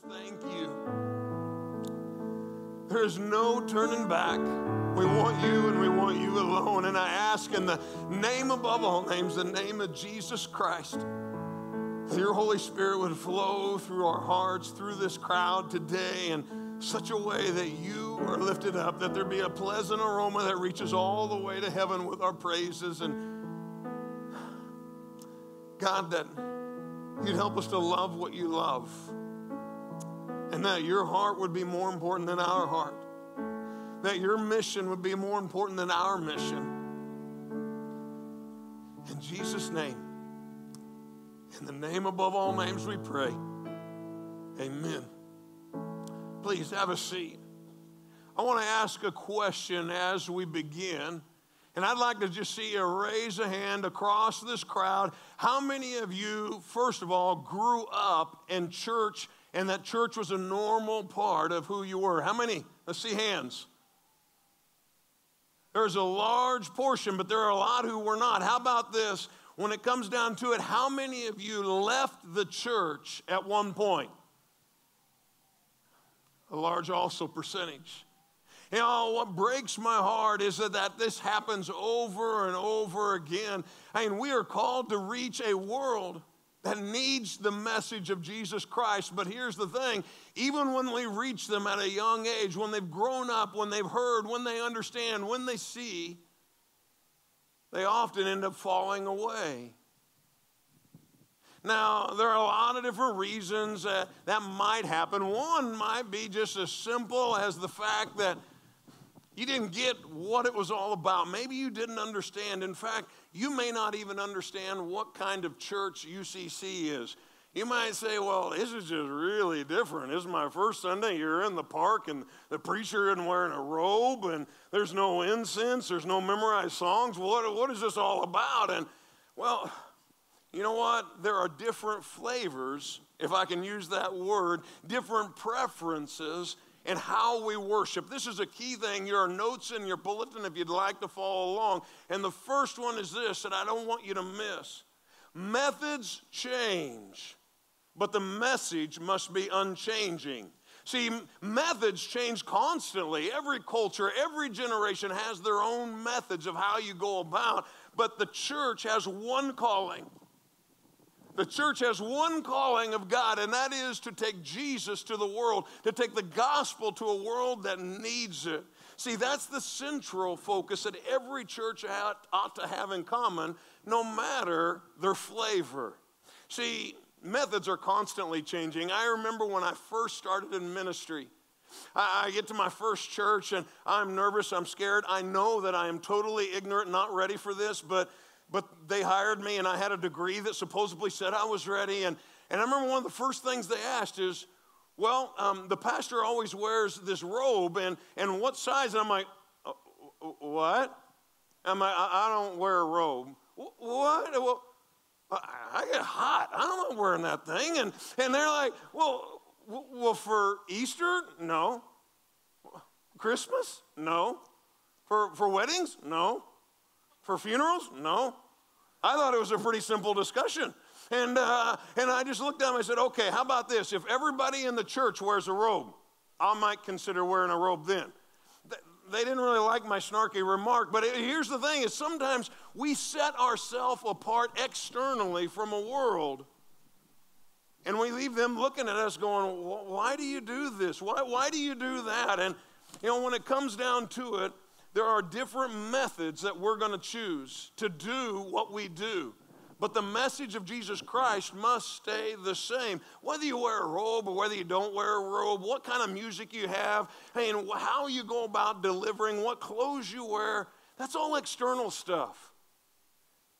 thank you. There is no turning back. We want you and we want you alone. And I ask in the name above all names, the name of Jesus Christ, that your Holy Spirit would flow through our hearts, through this crowd today in such a way that you are lifted up, that there be a pleasant aroma that reaches all the way to heaven with our praises. And God, that you'd help us to love what you love, and that your heart would be more important than our heart, that your mission would be more important than our mission. In Jesus' name, in the name above all names we pray, amen. Please have a seat. I want to ask a question as we begin, and I'd like to just see you raise a hand across this crowd. How many of you, first of all, grew up in church and that church was a normal part of who you were? How many? Let's see hands. There's a large portion, but there are a lot who were not. How about this? When it comes down to it, how many of you left the church at one point? A large also percentage. You know, what breaks my heart is that this happens over and over again. I mean, we are called to reach a world that needs the message of Jesus Christ. But here's the thing, even when we reach them at a young age, when they've grown up, when they've heard, when they understand, when they see, they often end up falling away. Now, there are a lot of different reasons that might happen. One might be just as simple as the fact that you didn't get what it was all about. Maybe you didn't understand. In fact, you may not even understand what kind of church UCC is. You might say, well, this is just really different. This is my first Sunday. You're in the park and the preacher isn't wearing a robe and there's no incense. There's no memorized songs. What is this all about? And, well, you know what? There are different flavors, if I can use that word, different preferences in how we worship. This is a key thing. There are notes in your bulletin if you'd like to follow along. And the first one is this that I don't want you to miss. Methods change, but the message must be unchanging. See, methods change constantly. Every culture, every generation has their own methods of how you go about, but the church has one calling. The church has one calling of God, and that is to take Jesus to the world, to take the gospel to a world that needs it. See, that's the central focus that every church ought to have in common, no matter their flavor. See, methods are constantly changing. I remember when I first started in ministry, I get to my first church, and I'm nervous, I'm scared. I know that I am totally ignorant, not ready for this, but they hired me, and I had a degree that supposedly said I was ready. And I remember one of the first things they asked is, well, the pastor always wears this robe, and what size? And I'm like, what? I don't wear a robe. What? Well, I get hot. I don't like wearing that thing. And they're like, well, for Easter? No. Christmas? No. For weddings? No. For funerals? No. I thought it was a pretty simple discussion. And I just looked at them and I said, okay, how about this? If everybody in the church wears a robe, I might consider wearing a robe then. They didn't really like my snarky remark, but here's the thing is sometimes we set ourselves apart externally from a world, and we leave them looking at us going, why do you do this? Why do you do that? And, you know, when it comes down to it, there are different methods that we're going to choose to do what we do. But the message of Jesus Christ must stay the same. Whether you wear a robe or whether you don't wear a robe, what kind of music you have, and how you go about delivering, what clothes you wear, that's all external stuff.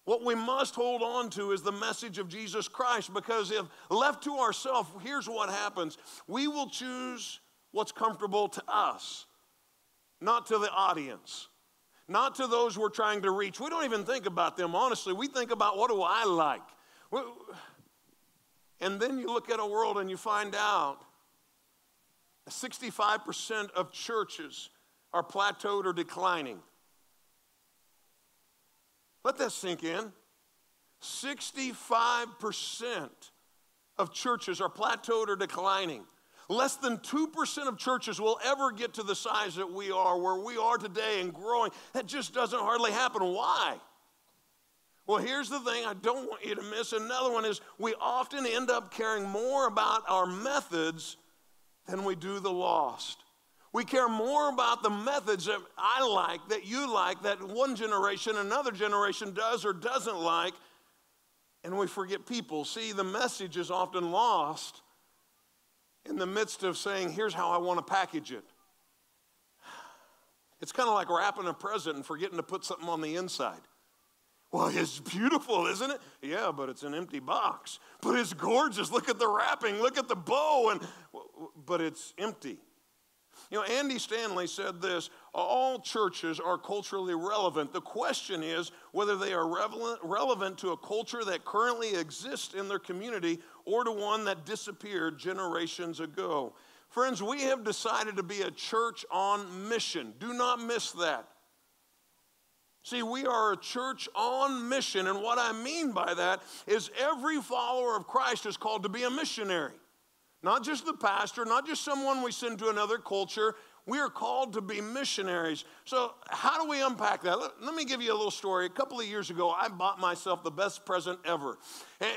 What we must hold on to is the message of Jesus Christ, because if left to ourselves, here's what happens. We will choose what's comfortable to us, not to the audience, not to those we're trying to reach. We don't even think about them, honestly. We think about, what do I like? And then you look at a world and you find out 65% of churches are plateaued or declining. Let that sink in. 65% of churches are plateaued or declining. less than 2% of churches will ever get to the size that we are, where we are today and growing. That just doesn't hardly happen. Why? Well, here's the thing I don't want you to miss. Another one is we often end up caring more about our methods than we do the lost. We care more about the methods that I like, that you like, that one generation, another generation does or doesn't like, and we forget people. See, the message is often lost in the midst of saying, here's how I want to package it. It's kind of like wrapping a present and forgetting to put something on the inside. Well, it's beautiful, isn't it? Yeah, but it's an empty box. But it's gorgeous. Look at the wrapping. Look at the bow. But it's empty. You know, Andy Stanley said this, all churches are culturally relevant. The question is whether they are relevant to a culture that currently exists in their community or to one that disappeared generations ago. Friends, we have decided to be a church on mission. Do not miss that. See, we are a church on mission, and what I mean by that is every follower of Christ is called to be a missionary. Not just the pastor, not just someone we send to another culture. We are called to be missionaries. So how do we unpack that? Let me give you a little story. A couple of years ago, I bought myself the best present ever.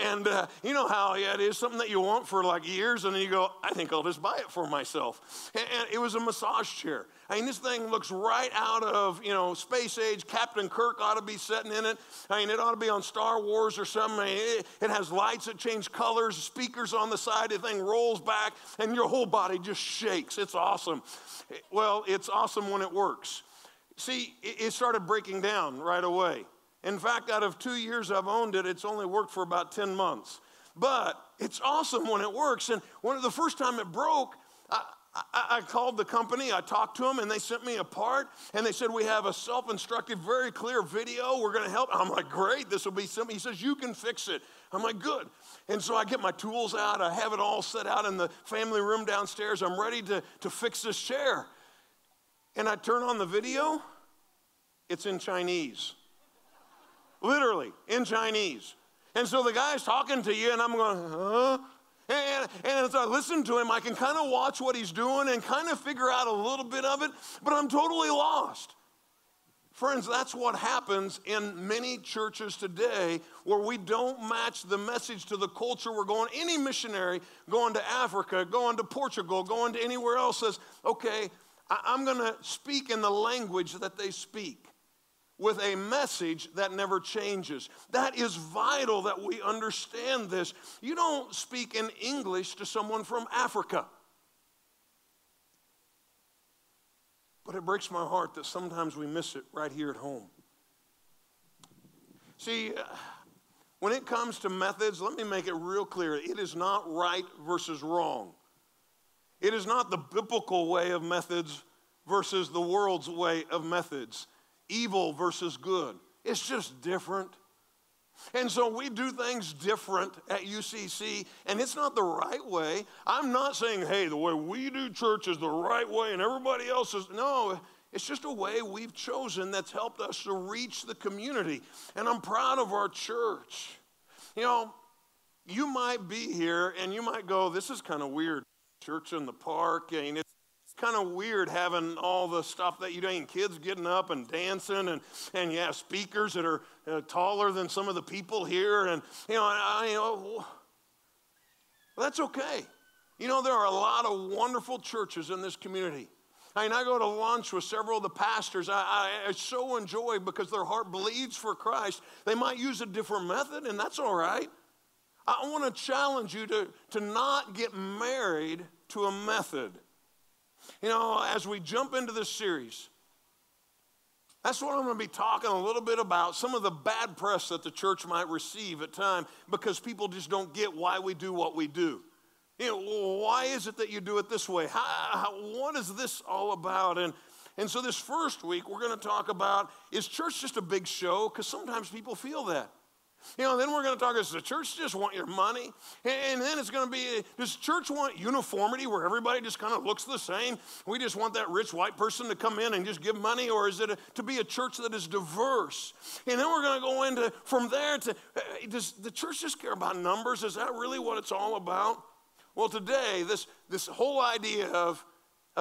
And you know how it is, something that you want for like years, and then you go, I think I'll just buy it for myself. And it was a massage chair. I mean, this thing looks right out of, space age. Captain Kirk ought to be sitting in it. I mean, it ought to be on Star Wars or something. I mean, it has lights that change colors, speakers on the side. The thing rolls back, and your whole body just shakes. It's awesome. Well, it's awesome when it works. See, it started breaking down right away. In fact, out of 2 years I've owned it, it's only worked for about 10 months. But it's awesome when it works. And the first time it broke, I called the company, I talked to them, and they sent me a part, and they said, we have a self-instructive, very clear video. We're going to help. I'm like, great, this will be simple. He says, you can fix it. I'm like, good. And so I get my tools out. I have it all set out in the family room downstairs. I'm ready to fix this chair. And I turn on the video. It's in Chinese. Literally, in Chinese. And so the guy's talking to you, and I'm going, huh? And as I listen to him, I can kind of watch what he's doing and kind of figure out a little bit of it, but I'm totally lost. Friends, that's what happens in many churches today where we don't match the message to the culture we're going. Any missionary going to Africa, going to Portugal, going to anywhere else says, okay, I'm going to speak in the language that they speak, with a message that never changes. That is vital that we understand this. You don't speak in English to someone from Africa. But it breaks my heart that sometimes we miss it right here at home. See, when it comes to methods, let me make it real clear. It is not right versus wrong. It is not the biblical way of methods versus the world's way of methods. Evil versus good. It's just different. And so we do things different at UCC, and it's not the right way. I'm not saying, hey, the way we do church is the right way and everybody else is. No, it's just a way we've chosen that's helped us to reach the community. And I'm proud of our church. You might be here and you might go, this is kind of weird. Church in the park, and it's kind of weird having all the stuff that you do, and kids getting up and dancing, and you have speakers that are taller than some of the people here, and well, that's okay. There are a lot of wonderful churches in this community. I go to lunch with several of the pastors. I so enjoy because their heart bleeds for Christ. They might use a different method, and that's all right. I want to challenge you to not get married to a method. As we jump into this series, that's what I'm going to be talking a little bit about, some of the bad press that the church might receive at times because people just don't get why we do what we do. Why is it that you do it this way? What is this all about? And so this first week, we're going to talk about, is church just a big show? Because sometimes people feel that. Then we're going to talk, does the church just want your money? And then it's going to be, does church want uniformity where everybody just kind of looks the same? We just want that rich white person to come in and just give money? Or is it to be a church that is diverse? And then we're going to go into, from there to, does the church just care about numbers? Is that really what it's all about? Well, today, this whole idea of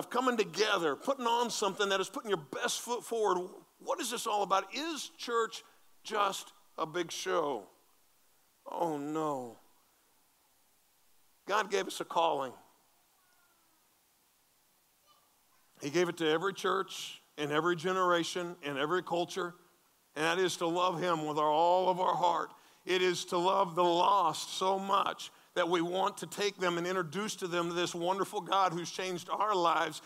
coming together, putting on something that is putting your best foot forward, what is this all about? Is church just a big show? Oh, no. God gave us a calling. He gave it to every church, in every generation, in every culture, and that is to love him with all of our heart. It is to love the lost so much that we want to take them and introduce to them this wonderful God who's changed our lives,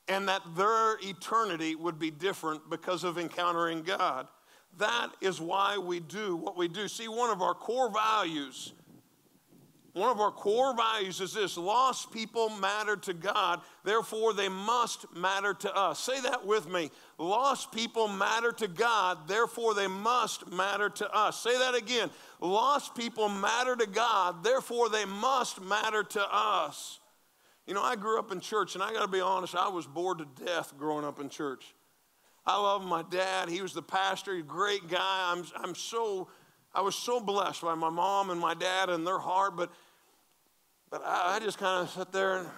and that their eternity would be different because of encountering God. That is why we do what we do. See, one of our core values is this: lost people matter to God, therefore they must matter to us. Say that with me. Lost people matter to God, therefore they must matter to us. Say that again. Lost people matter to God, therefore they must matter to us. You know, I grew up in church, and I got to be honest, I was bored to death growing up in church. I love my dad. He was the pastor, a great guy. I was so blessed by my mom and my dad and their heart, but I just kind of sat there and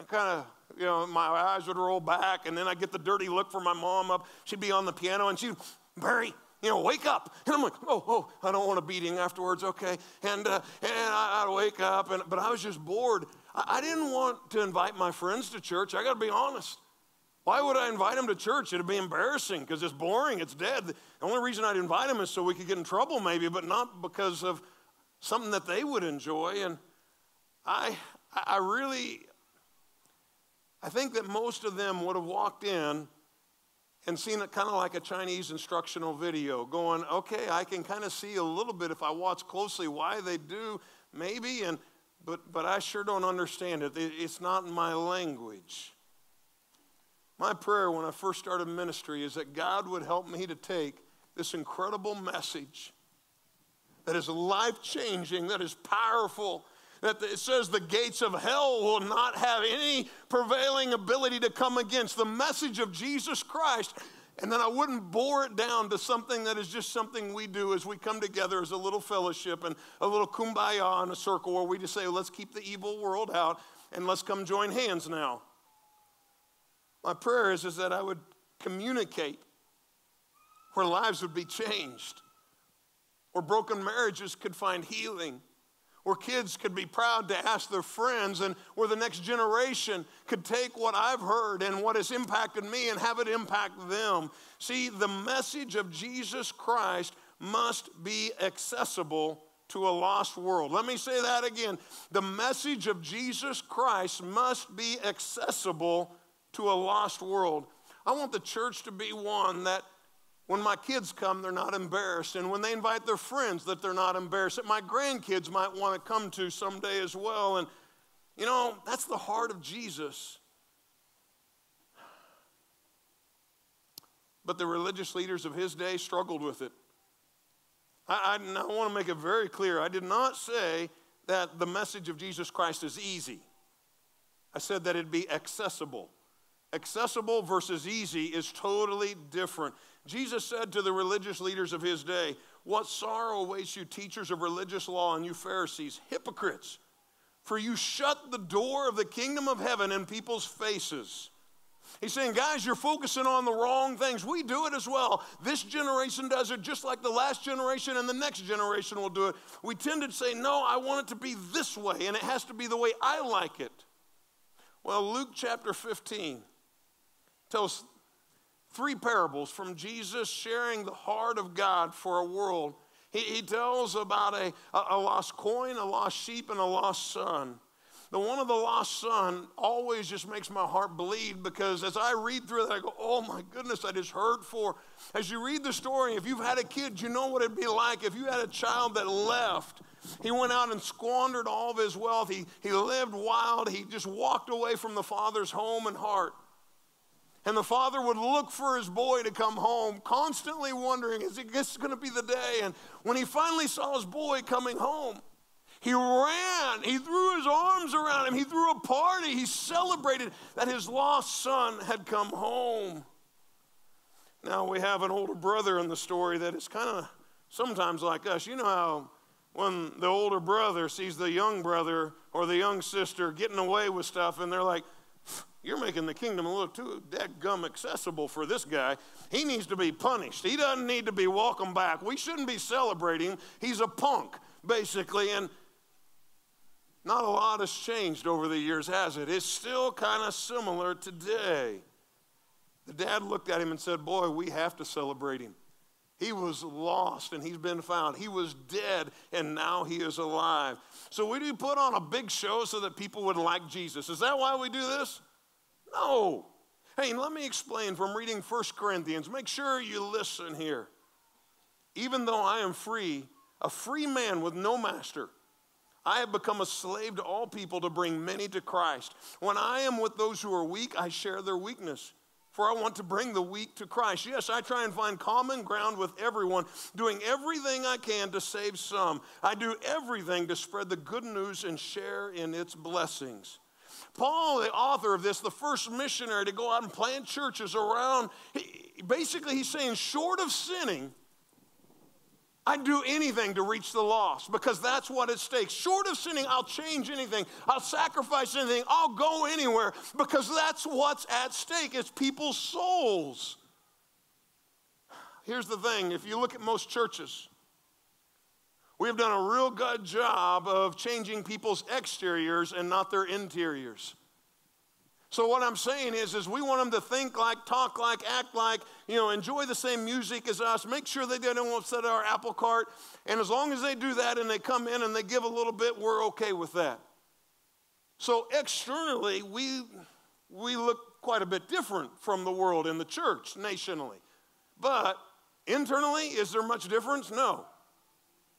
kind of, you know, my eyes would roll back, and then I'd get the dirty look from my mom up. She'd be on the piano, and she'd, Barry, you know, wake up. And I'm like, oh, I don't want a beating afterwards, okay. And I'd wake up, but I was just bored. I didn't want to invite my friends to church. I got to be honest. Why would I invite them to church? It'd be embarrassing because it's boring, it's dead. The only reason I'd invite them is so we could get in trouble maybe, but not because of something that they would enjoy. And I think that most of them would have walked in and seen it kind of like a Chinese instructional video, going, okay, I can kind of see a little bit if I watch closely why they do, maybe, but I sure don't understand it. It's not my language. My prayer when I first started ministry is that God would help me to take this incredible message that is life-changing, that is powerful, that it says the gates of hell will not have any prevailing ability to come against the message of Jesus Christ, and then I wouldn't bore it down to something that is just something we do as we come together as a little fellowship and a little kumbaya in a circle where we just say, let's keep the evil world out and let's come join hands now. My prayer is that I would communicate where lives would be changed, where broken marriages could find healing, where kids could be proud to ask their friends, and where the next generation could take what I've heard and what has impacted me and have it impact them. See, the message of Jesus Christ must be accessible to a lost world. Let me say that again. The message of Jesus Christ must be accessible to a lost world. I want the church to be one that when my kids come, they're not embarrassed. And when they invite their friends, that they're not embarrassed. That my grandkids might want to come to someday as well. And, you know, that's the heart of Jesus. But the religious leaders of his day struggled with it. I want to make it very clear. I did not say that the message of Jesus Christ is easy. I said that it'd be accessible. Accessible versus easy is totally different. Jesus said to the religious leaders of his day, "What sorrow awaits you, teachers of religious law, and you Pharisees, hypocrites, for you shut the door of the kingdom of heaven in people's faces." He's saying, guys, you're focusing on the wrong things. We do it as well. This generation does it just like the last generation, and the next generation will do it. We tend to say, no, I want it to be this way, and it has to be the way I like it. Well, Luke chapter 15 tells 3 parables from Jesus sharing the heart of God for a world. He tells about a lost coin, a lost sheep, and a lost son. The one of the lost son always just makes my heart bleed, because as I read through that, I go, oh my goodness, I just hurt for. As you read the story, if you've had a kid, you know what it'd be like. If you had a child that left, he went out and squandered all of his wealth. He lived wild. He just walked away from the father's home and heart. And the father would look for his boy to come home, constantly wondering, is this going to be the day? And when he finally saw his boy coming home, he ran. He threw his arms around him. He threw a party. He celebrated that his lost son had come home. Now we have an older brother in the story that is kind of sometimes like us. You know how when the older brother sees the young brother or the young sister getting away with stuff, and they're like, you're making the kingdom a little too dadgum accessible for this guy. He needs to be punished. He doesn't need to be welcomed back. We shouldn't be celebrating. He's a punk, basically. And not a lot has changed over the years, has it? It's still kind of similar today. The dad looked at him and said, boy, we have to celebrate him. He was lost and he's been found. He was dead and now he is alive. So we do put on a big show so that people would like Jesus. Is that why we do this? No. Hey, let me explain from reading 1 Corinthians. Make sure you listen here. Even though I am free, a free man with no master, I have become a slave to all people to bring many to Christ. When I am with those who are weak, I share their weakness. For I want to bring the weak to Christ. Yes, I try and find common ground with everyone, doing everything I can to save some. I do everything to spread the good news and share in its blessings. Paul, the author of this, the first missionary to go out and plant churches around, basically he's saying, short of sinning, I'd do anything to reach the lost because that's what it takes. Short of sinning, I'll change anything. I'll sacrifice anything. I'll go anywhere because that's what's at stake. It's people's souls. Here's the thing. If you look at most churches, we've done a real good job of changing people's exteriors and not their interiors. So what I'm saying is we want them to think like, talk like, act like, enjoy the same music as us, make sure they don't upset our apple cart, and as long as they do that and they come in and they give a little bit, we're okay with that. So externally, we look quite a bit different from the world in the church, nationally. But internally, is there much difference? No.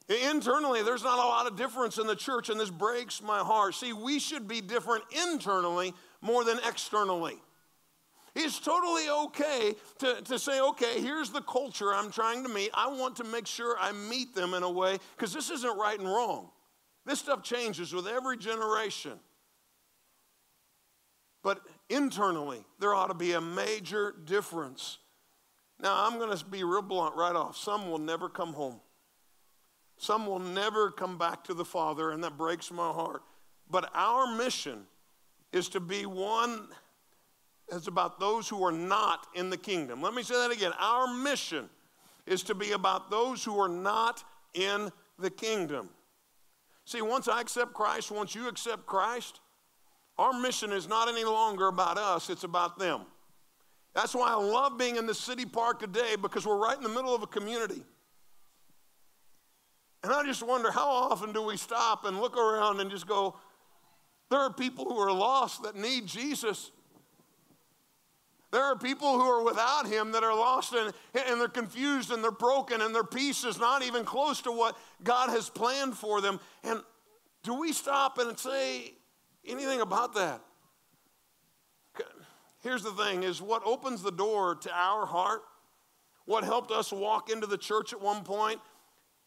Internally, there's not a lot of difference in the church, and this breaks my heart. See, we should be different internally more than externally. It's totally okay to say, okay, here's the culture I'm trying to meet. I want to make sure I meet them in a way, because this isn't right and wrong. This stuff changes with every generation. But internally, there ought to be a major difference. Now, I'm going to be real blunt right off. Some will never come home. Some will never come back to the Father, and that breaks my heart. But our mission is to be one that's about those who are not in the kingdom. Let me say that again. Our mission is to be about those who are not in the kingdom. See, once I accept Christ, once you accept Christ, our mission is not any longer about us, it's about them. That's why I love being in the city park today, because we're right in the middle of a community. And I just wonder, how often do we stop and look around and just go, there are people who are lost that need Jesus. There are people who are without him that are lost and they're confused and they're broken and their peace is not even close to what God has planned for them. And do we stop and say anything about that? Here's the thing, is what opens the door to our heart, what helped us walk into the church at one point,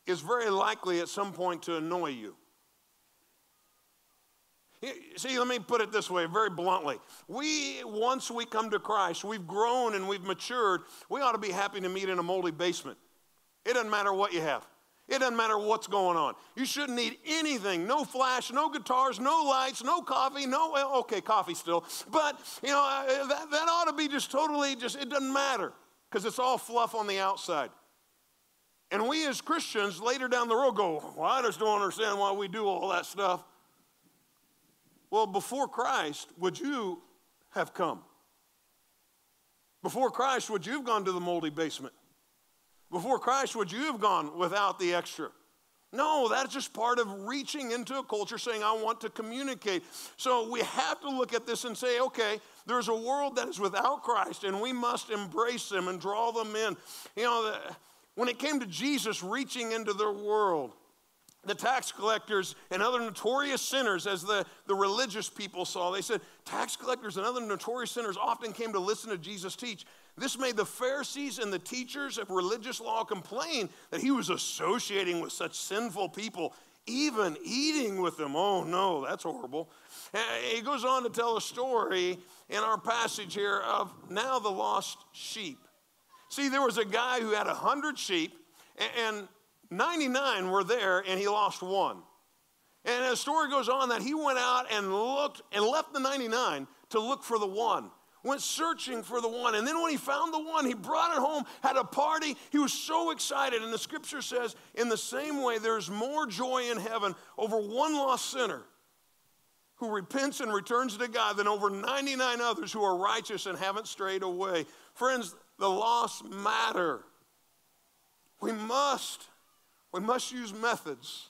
is very likely at some point to annoy you. See, let me put it this way, very bluntly. Once we come to Christ, we've grown and we've matured, we ought to be happy to meet in a moldy basement. It doesn't matter what you have. It doesn't matter what's going on. You shouldn't need anything, no flash, no guitars, no lights, no coffee, okay, coffee still. But, that ought to be just totally, it doesn't matter, because it's all fluff on the outside. And we as Christians later down the road go, well, I just don't understand why we do all that stuff. Well, before Christ, would you have come? Before Christ, would you have gone to the moldy basement? Before Christ, would you have gone without the extra? No, that's just part of reaching into a culture saying, I want to communicate. So we have to look at this and say, okay, there's a world that is without Christ, and we must embrace them and draw them in. When it came to Jesus reaching into their world, the tax collectors and other notorious sinners, as the religious people saw, they said, tax collectors and other notorious sinners often came to listen to Jesus teach. This made the Pharisees and the teachers of religious law complain that he was associating with such sinful people, even eating with them. Oh no, that's horrible. He goes on to tell a story in our passage here of now the lost sheep. See, there was a guy who had 100 sheep, and 99 were there and he lost one. And the story goes on that he went out and looked and left the 99 to look for the one. Went searching for the one. And then when he found the one, he brought it home, had a party. He was so excited. And the scripture says, in the same way, there's more joy in heaven over one lost sinner who repents and returns to God than over 99 others who are righteous and haven't strayed away. Friends, the lost matter. We must use methods,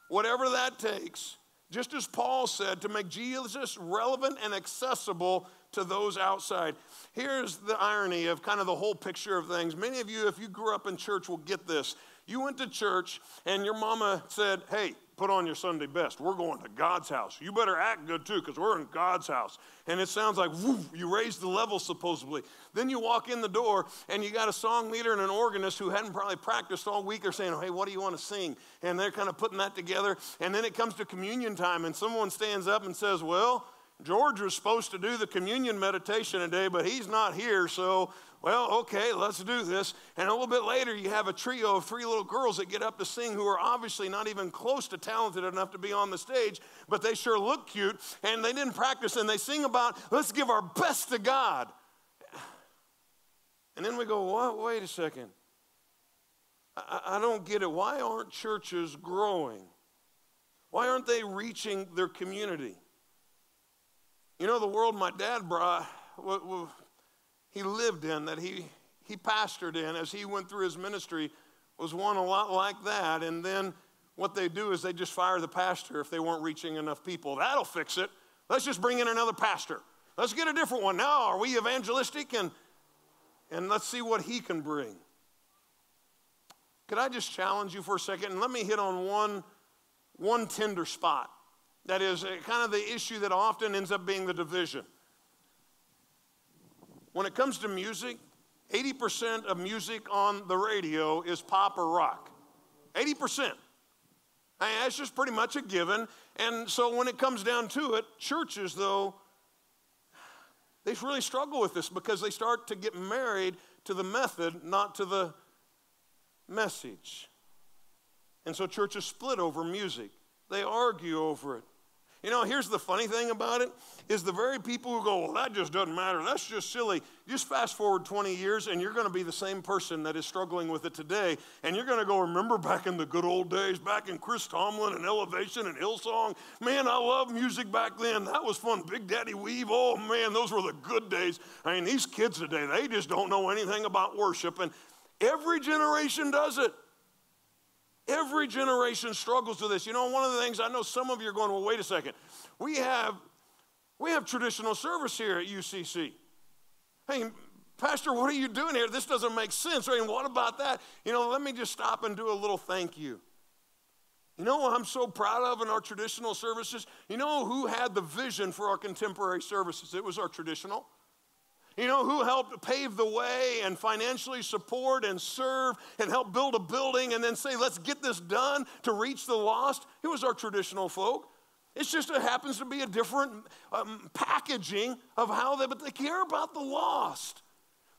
whatever that takes, just as Paul said, to make Jesus relevant and accessible to those outside. Here's the irony of kind of the whole picture of things. Many of you, if you grew up in church, will get this. You went to church and your mama said, hey, put on your Sunday best. We're going to God's house. You better act good too, because we're in God's house. And it sounds like, woo, you raised the level supposedly. Then you walk in the door and you got a song leader and an organist who hadn't probably practiced all week. They're saying, hey, what do you want to sing? And they're kind of putting that together. And then it comes to communion time and someone stands up and says, well, George was supposed to do the communion meditation today, but he's not here, so, well, okay, let's do this. And a little bit later, you have a trio of 3 little girls that get up to sing who are obviously not even close to talented enough to be on the stage, but they sure look cute, and they didn't practice, and they sing about, let's give our best to God. And then we go, what? Wait a second. I don't get it. Why aren't churches growing? Why aren't they reaching their community? You know, the world my dad brought, he lived in, that he pastored in as he went through his ministry, was one a lot like that. And then what they do is they just fire the pastor if they weren't reaching enough people. That'll fix it. Let's just bring in another pastor. Let's get a different one. Now, are we evangelistic? And let's see what he can bring. Could I just challenge you for a second? And let me hit on one tender spot. That is kind of the issue that often ends up being the division. When it comes to music, 80% of music on the radio is pop or rock. 80%. I mean, that's just pretty much a given. And so when it comes down to it, churches, though, they really struggle with this because they start to get married to the method, not to the message. And so churches split over music. They argue over it. You know, here's the funny thing about it, is the very people who go, well, that just doesn't matter, that's just silly. Just fast forward 20 years and you're going to be the same person that is struggling with it today. And you're going to go, remember back in the good old days, back in Chris Tomlin and Elevation and Hillsong? Man, I love music back then. That was fun. Big Daddy Weave, oh man, those were the good days. I mean, these kids today, they just don't know anything about worship. And every generation does it. Every generation struggles with this. You know, one of the things I know some of you are going, well, wait a second. We have traditional service here at UCC. Hey, Pastor, what are you doing here? This doesn't make sense. I mean, what about that? You know, let me just stop and do a little thank you. You know what I'm so proud of in our traditional services? You know who had the vision for our contemporary services? It was our traditional. You know who helped pave the way and financially support and serve and help build a building and then say, let's get this done to reach the lost? It was our traditional folk. It's just it happens to be a different packaging of how but they care about the lost.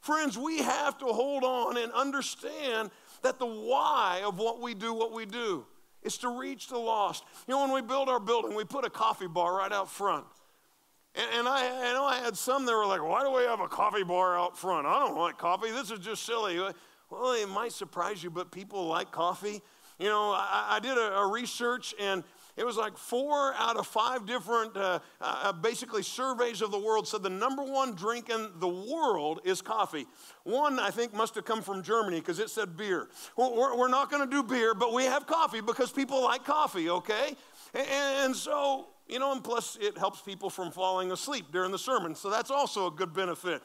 Friends, we have to hold on and understand that the why of what we do is to reach the lost. You know, when we build our building, we put a coffee bar right out front. And I know I had some that were like, why do we have a coffee bar out front? I don't like coffee. This is just silly. Well, it might surprise you, but people like coffee. You know, I did a research, and it was like 4 out of 5 different, basically, surveys of the world said the number one drink in the world is coffee. One, I think, must have come from Germany because it said beer. Well, we're not going to do beer, but we have coffee because people like coffee, okay? And so, you know, and plus it helps people from falling asleep during the sermon. So that's also a good benefit.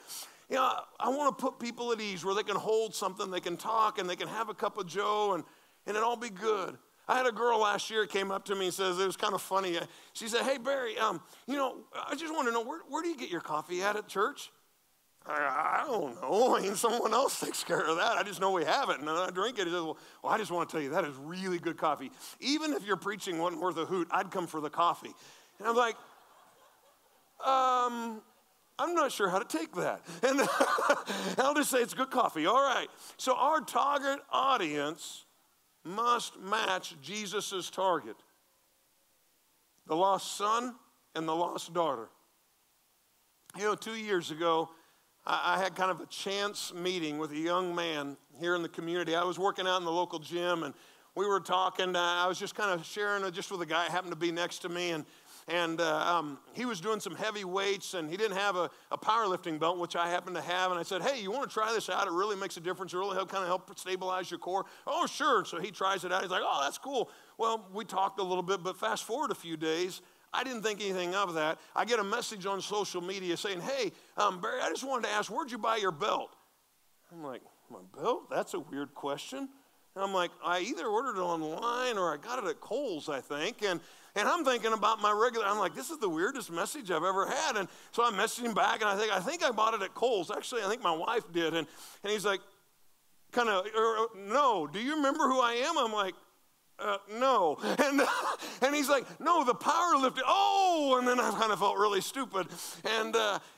You know, I want to put people at ease where they can hold something, they can talk, and they can have a cup of joe, and it all be good. I had a girl last year came up to me and says, it was kind of funny. She said, hey, Barry, you know, I just want to know, where do you get your coffee at church? I don't know. I mean, someone else takes care of that. I just know we have it, and I drink it. He says, well, I just want to tell you, that is really good coffee. Even if your preaching wasn't worth a hoot, I'd come for the coffee. And I'm like, I'm not sure how to take that. And I'll just say it's good coffee. All right. So our target audience, must match Jesus' target: the lost son and the lost daughter. 2 years ago, I had kind of a chance meeting with a young man here in the community. I was working out in the local gym, and we were talking. I was just kind of sharing just with a guy who happened to be next to me, and he was doing some heavy weights, and he didn't have a powerlifting belt, which I happen to have. And I said, hey, you want to try this out? It really makes a difference. It really help stabilize your core. Oh, sure. So he tries it out. He's like, oh, that's cool. Well, we talked a little bit, but fast forward a few days, I didn't think anything of that. I get a message on social media saying, hey, Barry, I just wanted to ask, where'd you buy your belt? I'm like, my belt? That's a weird question. And I'm like, I either ordered it online or I got it at Kohl's, I think. And I'm thinking about I'm like, this is the weirdest message I've ever had. And so I messaged him back, and I think I bought it at Kohl's. Actually, I think my wife did. And he's like, no, do you remember who I am? I'm like, no. And he's like, no, the powerlifting. Oh, and then I kind of felt really stupid.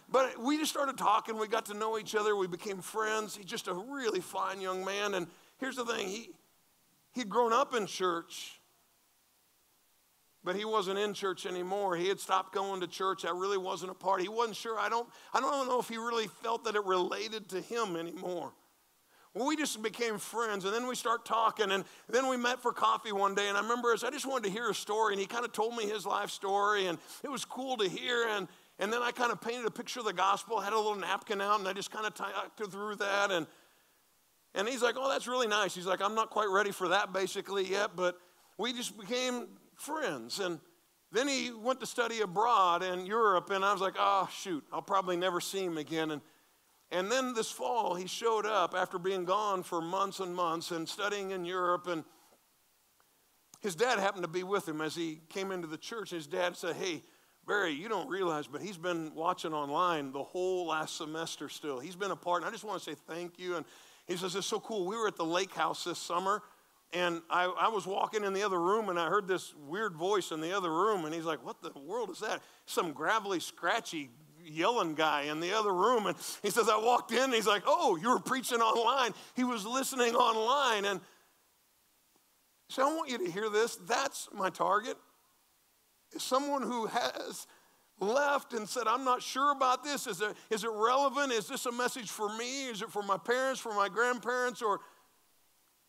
But we just started talking. We got to know each other. We became friends. He's just a really fine young man. And here's the thing. He'd grown up in church, but he wasn't in church anymore. He had stopped going to church. That really wasn't a part. He wasn't sure. I don't know if he really felt that it related to him anymore. Well, we just became friends, and then we start talking, and then we met for coffee one day, and I remember I just wanted to hear a story, and he kind of told me his life story, and it was cool to hear, and then I kind of painted a picture of the gospel, had a little napkin out, and I just kind of talked through that, and he's like, oh, that's really nice. He's like, I'm not quite ready for that basically yet, but we just became friends, and then he went to study abroad in Europe, and I was like, oh, shoot, I'll probably never see him again, and then this fall, he showed up after being gone for months and months and studying in Europe. And his dad happened to be with him as he came into the church. His dad said, hey, Barry, you don't realize, but he's been watching online the whole last semester still. He's been a part, and I just want to say thank you. And he says, it's so cool. We were at the lake house this summer, and I was walking in the other room, and I heard this weird voice in the other room. And he's like, what the world is that? Some gravelly, scratchy yelling guy in the other room. And he says, I walked in, and he's like, oh, you were preaching online. He was listening online. And so I want you to hear this. That's my target. Is someone who has left and said, I'm not sure about this. Is it relevant? Is this a message for me? Is it for my parents, for my grandparents, or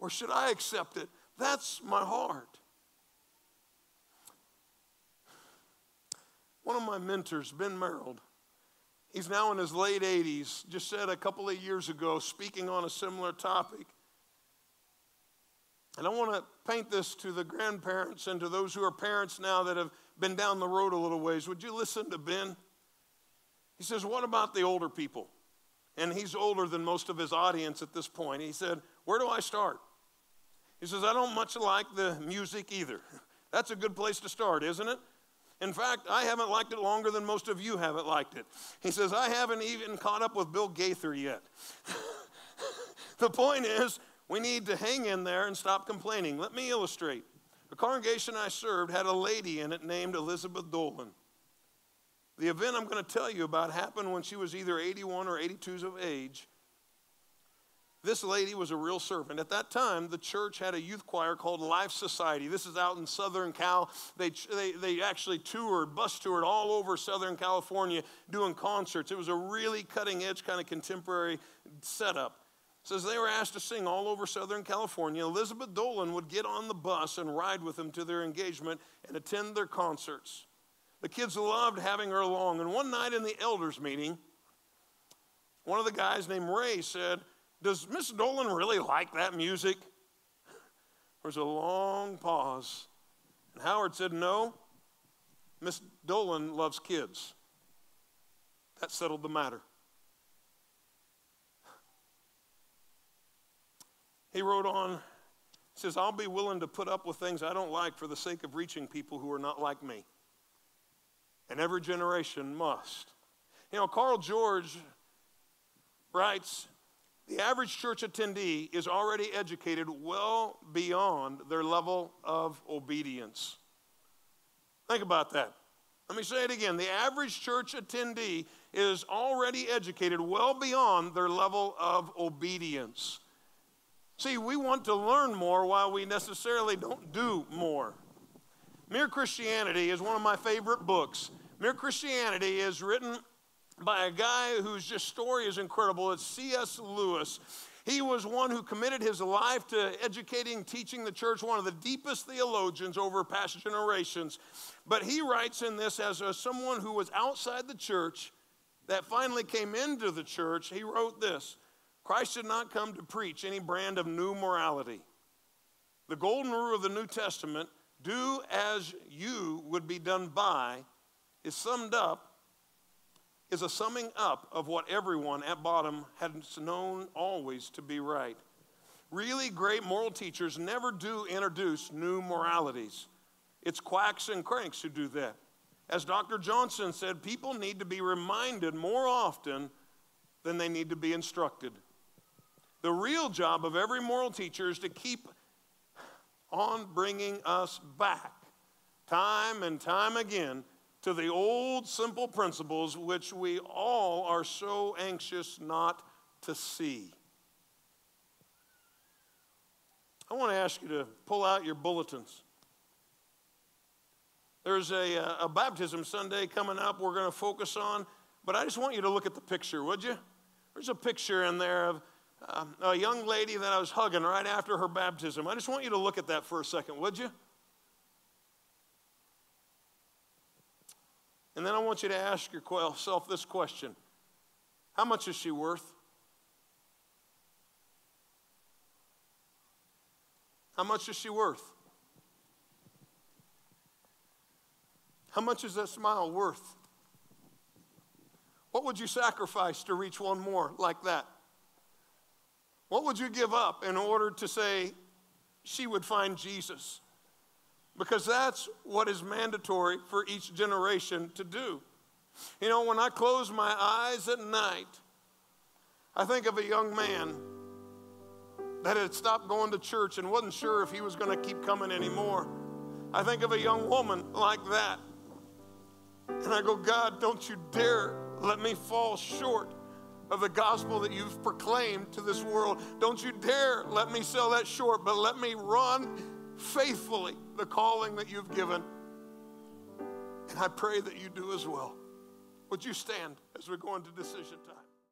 should I accept it? That's my heart. One of my mentors, Ben Merrill, he's now in his late 80s, just said a couple of years ago, speaking on a similar topic. And I want to paint this to the grandparents and to those who are parents now that have been down the road a little ways. Would you listen to Ben? He says, what about the older people? And he's older than most of his audience at this point. He said, where do I start? He says, I don't much like the music either. That's a good place to start, isn't it? In fact, I haven't liked it longer than most of you haven't liked it. He says, I haven't even caught up with Bill Gaither yet. The point is, we need to hang in there and stop complaining. Let me illustrate. The congregation I served had a lady in it named Elizabeth Dolan. The event I'm going to tell you about happened when she was either 81 or 82 of age. This lady was a real servant. At that time, the church had a youth choir called Life Society. This is out in Southern Cal. They actually bus toured all over Southern California doing concerts. It was a really cutting-edge kind of contemporary setup. It says they were asked to sing all over Southern California. Elizabeth Dolan would get on the bus and ride with them to their engagement and attend their concerts. The kids loved having her along. And one night in the elders meeting, one of the guys named Ray said, does Miss Dolan really like that music? There was a long pause. And Howard said, no, Miss Dolan loves kids. That settled the matter. He wrote on, he says, I'll be willing to put up with things I don't like for the sake of reaching people who are not like me. And every generation must. Carl George writes, the average church attendee is already educated well beyond their level of obedience. Think about that. Let me say it again. The average church attendee is already educated well beyond their level of obedience. See, we want to learn more while we necessarily don't do more. Mere Christianity is one of my favorite books. Mere Christianity is written by a guy whose just story is incredible. It's C.S. Lewis. He was one who committed his life to educating, teaching the church, one of the deepest theologians over past generations. But he writes in this as someone who was outside the church that finally came into the church. He wrote this: Christ did not come to preach any brand of new morality. The golden rule of the New Testament, do as you would be done by, is a summing up of what everyone at bottom had known always to be right. Really great moral teachers never do introduce new moralities. It's quacks and cranks who do that. As Dr. Johnson said, people need to be reminded more often than they need to be instructed. The real job of every moral teacher is to keep on bringing us back, time and time again, to the old simple principles which we all are so anxious not to see. I want to ask you to pull out your bulletins. There's a baptism Sunday coming up we're going to focus on, but I just want you to look at the picture, would you? There's a picture in there of a young lady that I was hugging right after her baptism. I just want you to look at that for a second, would you? And then I want you to ask yourself this question: how much is she worth? How much is she worth? How much is that smile worth? What would you sacrifice to reach one more like that? What would you give up in order to say she would find Jesus? Because that's what is mandatory for each generation to do. You know, when I close my eyes at night, I think of a young man that had stopped going to church and wasn't sure if he was going to keep coming anymore. I think of a young woman like that. And I go, God, don't you dare let me fall short of the gospel that you've proclaimed to this world. Don't you dare let me sell that short, but let me run faithfully the calling that you've given. And I pray that you do as well. Would you stand as we go into decision time?